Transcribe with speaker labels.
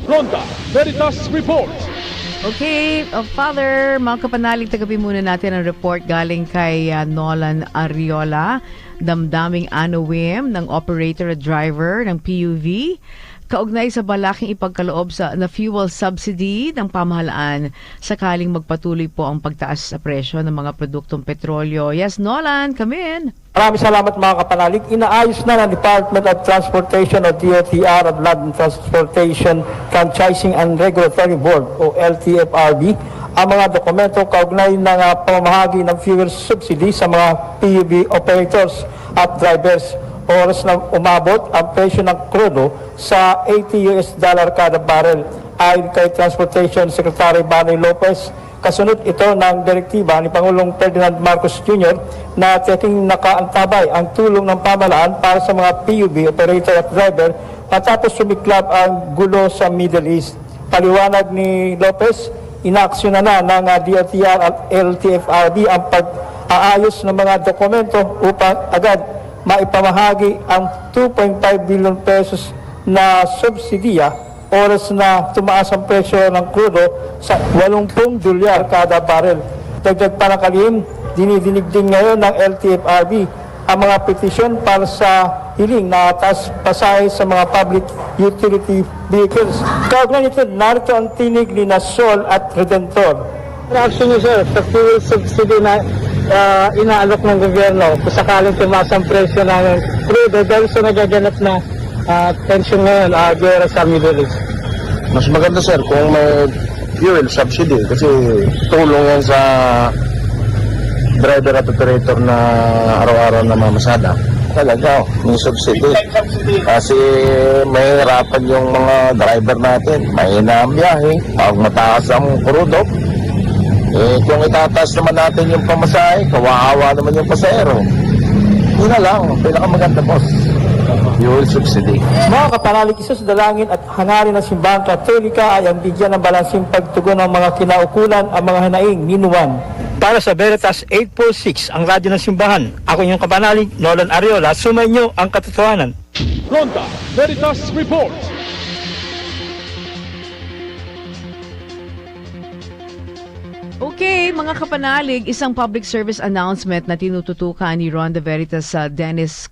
Speaker 1: Ronda Veritas Report.
Speaker 2: Okay, Father, mga kapanalig, tagapin muna natin ang report galing kay Nolan Ariola, damdaming anawim ng operator at driver ng PUV, kaugnay sa balaking ipagkaloob na fuel subsidy ng pamahalaan sakaling magpatuloy po ang pagtaas sa presyo ng mga produktong petrolyo. Yes, Nolan, come in.
Speaker 3: Maraming salamat mga kapanalig. Inaayos na ng Department of Transportation o DOTR at Land Transportation Franchising and Regulatory Board o LTFRB ang mga dokumento kaugnay ng pamamahagi ng fuel subsidy sa mga PUV operators at drivers. Oras na umabot ang presyo ng krudo sa $80 kada barrel. Ayon kay Transportation Secretary Bani Lopez, kasunod ito ng direktiba ni Pangulong Ferdinand Marcos Jr. na tiyaking nakaantabay ang tulong ng pamahalaan para sa mga PUV operator at driver matapos sumiklab ang gulo sa Middle East. Paliwanag ni Lopez, inaaksyonan na ng DOTR at LTFRB ang pag-aayos ng mga dokumento upang agad maipamahagi ang 2.5 billion pesos na subsidiya oras na tumaas ang presyo ng krudo sa $80 kada barrel. Dagdag pa ng kalihim, dinidinig din ngayon ng LTFRB ang mga petisyon para sa hiling na taas pasahe sa mga public utility vehicles. Kaugnay nito, narito ang tinig ni Sol at Redentor. Reaction niyo sir, sa fuel subsidy na inaalok ng gobyerno kung sakaling tumaas ang presyo ng crudo dahil sa nagaganap na tension ngayon, gera sa Middle East.
Speaker 4: Mas maganda sir kung may fuel subsidy kasi tulong yan sa driver at operator na araw-araw na mamasada. Talaga, may subsidy. Kasi may hirapan yung mga driver natin. Mahina ang biyahe. Pag mataas ang crudo, kung itataas naman natin yung pamasahe, kawawa naman yung pasahero. Yun na lang, pinakamaganda boss. Fuel subsidy.
Speaker 3: Mga kapanalig, isa sa dalangin at hangarin ng Simbahang Katolika ay ang bigyan ng balansing pagtugon ng mga kinaukulan ang mga hanaing minuan. Para sa Veritas 846, ang radyo ng Simbahan, ako yung kapanalig, Nolan Ariola, sumainyo ang katotohanan.
Speaker 1: Ronda Veritas Report.
Speaker 2: Okay, mga kapanalig, isang public service announcement na tinututukan ni Ronda Veritas Dennis